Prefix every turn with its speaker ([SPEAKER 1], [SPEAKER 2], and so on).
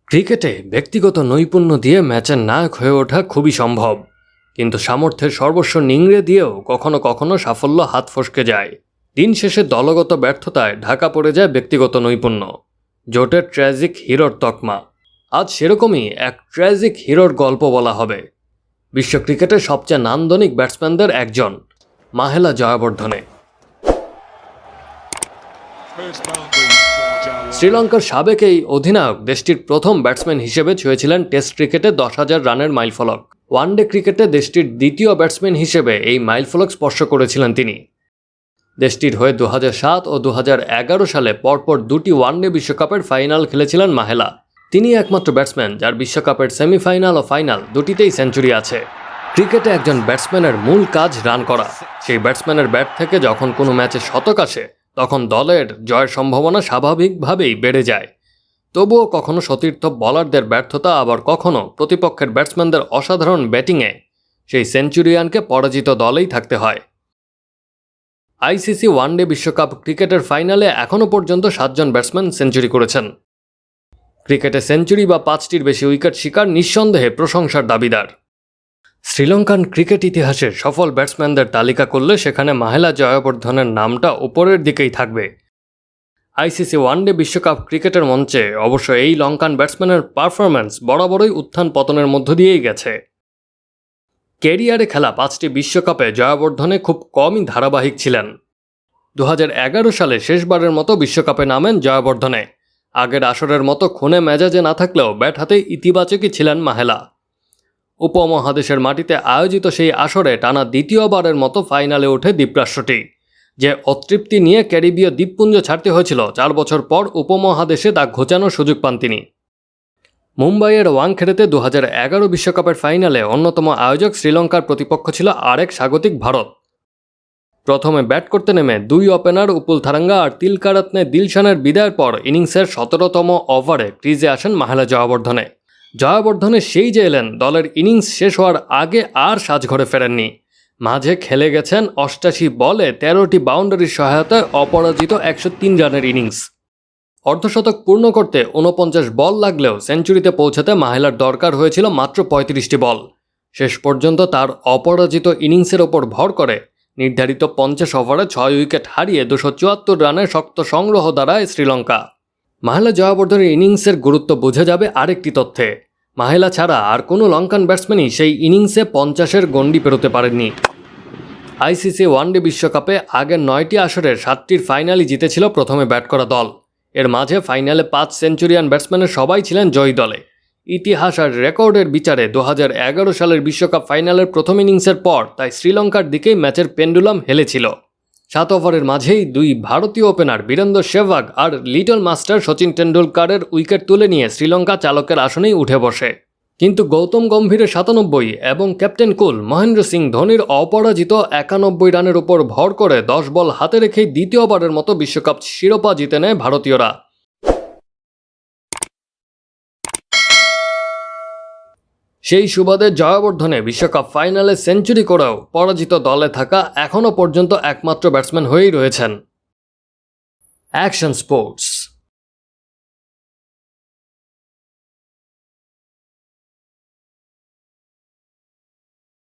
[SPEAKER 1] ক্রিকেটে ব্যক্তিগত নৈপুণ্য দিয়ে ম্যাচের নায়ক হয়ে ওঠা খুবই সম্ভব, কিন্তু সামর্থ্যের সর্বস্ব নিংড়ে দিয়েও কখনো কখনো সাফল্য হাত ফসকে যায়। দিন শেষে দলগত ব্যর্থতায় ঢাকা পড়ে যায় ব্যক্তিগত নৈপুণ্য, জোটের ট্র্যাজিক হিরোর তকমা। আজ সেরকমই এক ট্র্যাজিক হিরোর গল্প বলা হবে। বিশ্ব ক্রিকেটের সবচেয়ে নান্দনিক ব্যাটসম্যানদের একজন, মাহেলা জয়াবর্ধনে। শ্রীলঙ্কার সাবেক এই অধিনায়ক দেশটির প্রথম ব্যাটসম্যান হিসেবে ছুঁয়েছিলেন টেস্ট ক্রিকেটে 10,000 রানের মাইলফলক। ওয়ানডে ক্রিকেটে দেশটির দ্বিতীয় ব্যাটসম্যান হিসেবে এই মাইলফলক স্পর্শ করেছিলেন তিনি। দেশটির হয়ে 2007 ও 2011 সালে পরপর দুটি ওয়ানডে বিশ্বকাপের ফাইনাল খেলেছিলেন মাহেলা। তিনি একমাত্র ব্যাটসম্যান যার বিশ্বকাপের সেমিফাইনাল ও ফাইনাল দুটিতেই সেঞ্চুরি আছে। ক্রিকেটে একজন ব্যাটসম্যানের মূল কাজ রান করা। সেই ব্যাটসম্যানের ব্যাট থেকে যখন কোনো ম্যাচে শতক আসে, তখন দলের জয়ের সম্ভাবনা স্বাভাবিকভাবেই বেড়ে যায়। তবুও কখনো সতীর্থ বোলারদের ব্যর্থতা, আবার কখনো প্রতিপক্ষের ব্যাটসম্যানদের অসাধারণ ব্যাটিংয়ে সেই সেঞ্চুরিয়ানকে পরাজিত দলেই থাকতে হয়। আইসিসি ওয়ানডে বিশ্বকাপ ক্রিকেটের ফাইনালে এখনও পর্যন্ত 7 জন ব্যাটসম্যান সেঞ্চুরি করেছেন। ক্রিকেটে সেঞ্চুরি বা 5টির বেশি উইকেট শিকার নিঃসন্দেহে প্রশংসার দাবিদার। শ্রীলঙ্কান ক্রিকেট ইতিহাসের সফল ব্যাটসম্যানদের তালিকা করলে সেখানে মাহেলা জয়াবর্ধনের নামটা উপরের দিকেই থাকবে। আইসিসি ওয়ানডে বিশ্বকাপ ক্রিকেটের মঞ্চে অবশ্য এই লঙ্কান ব্যাটসম্যানের পারফরম্যান্স বরাবরই উত্থান পতনের মধ্য দিয়েই গেছে। ক্যারিয়ারে খেলা 5টি বিশ্বকাপে জয়াবর্ধনে খুব কমই ধারাবাহিক ছিলেন। 2011 সালে শেষবারের মতো বিশ্বকাপে নামেন জয়াবর্ধনে। আগের আসরের মতো খুনে মেজাজে না থাকলেও ব্যাট হাতে ইতিবাচকই ছিলেন মাহেলা। উপমহাদেশের মাটিতে আয়োজিত সেই আসরে টানা দ্বিতীয়বারের মতো ফাইনালে ওঠে দ্বীপরাষ্ট্রটি। যে অতৃপ্তি নিয়ে ক্যারিবীয় দ্বীপপুঞ্জ ছাড়তে হয়েছিল, 4 বছর পর উপমহাদেশে তা ঘোচানোর সুযোগ পান তিনি। মুম্বাইয়ের ওয়াংখেড়েতে 2011 বিশ্বকাপের ফাইনালে অন্যতম আয়োজক শ্রীলঙ্কার প্রতিপক্ষ ছিল আরেক স্বাগতিক ভারত। প্রথমে ব্যাট করতে নেমে 2 ওপেনার উপুল থারাঙ্গা আর তিলকারাত্নে দিলশানের বিদায়ের পর ইনিংসের 17তম ওভারে ক্রিজে আসেন মাহেলা জয়াবর্ধনে। জয়াবর্ধনে সেই যে এলেন, দলের ইনিংস শেষ হওয়ার আগে আর সাজঘরে ফেরেননি। মাঝে খেলে গেছেন 88 বলে 13টি বাউন্ডারির সহায়তায় অপরাজিত 103 রানের ইনিংস। অর্ধশতক পূর্ণ করতে 49 বল লাগলেও সেঞ্চুরিতে পৌঁছাতে মাহেলার দরকার হয়েছিল মাত্র 35টি বল। শেষ পর্যন্ত তার অপরাজিত ইনিংসের ওপর ভর করে নির্ধারিত 50 ওভারে 6 উইকেট হারিয়ে 274 রানের শক্ত সংগ্রহ দ্বারায় শ্রীলঙ্কা। মাহেলা জয়াবর্ধনের ইনিংসের গুরুত্ব বোঝা যাবে আরেকটি তথ্যে। মাহেলা ছাড়া আর কোনো লঙ্কান ব্যাটসম্যানই সেই ইনিংসে 50-এর গণ্ডি পেরোতে পারেননি। আইসিসি ওয়ানডে বিশ্বকাপে আগের 9টি আসরের 7টির ফাইনালই জিতেছিল প্রথমে ব্যাট করা দল। এর মাঝে ফাইনালে 5 সেঞ্চুরিয়ান ব্যাটসম্যানের সবাই ছিলেন জয়ী দলে। ইতিহাস আর রেকর্ডের বিচারে 2011 সালের বিশ্বকাপ ফাইনালের প্রথম ইনিংসের পর তাই শ্রীলঙ্কার দিকেই ম্যাচের পেন্ডুলাম হেলেছিল। 7 ওভারের মাঝেই 2 ভারতীয় ওপেনার বীরেন্দ্র সেহবাগ আর লিটল মাস্টার শচীন টেন্ডুলকারের উইকেট তুলে নিয়ে শ্রীলঙ্কা চালকের আসনেই উঠে বসে। কিন্তু গৌতম গম্ভীরের 97 এবং ক্যাপ্টেন কুল মহেন্দ্র সিং ধোনির অপরাজিত 91 রানের উপর ভর করে 10 বল হাতে রেখেই দ্বিতীয়বারের মতো বিশ্বকাপ শিরোপা জিতে নেয় ভারতীয়রা। সেই সুবাদে জয়াবর্ধনে বিশ্বকাপ ফাইনালে সেঞ্চুরি করেও পরাজিত দলে থাকা এখনও পর্যন্ত একমাত্র ব্যাটসম্যান হয়েই রয়েছেন। Action sports.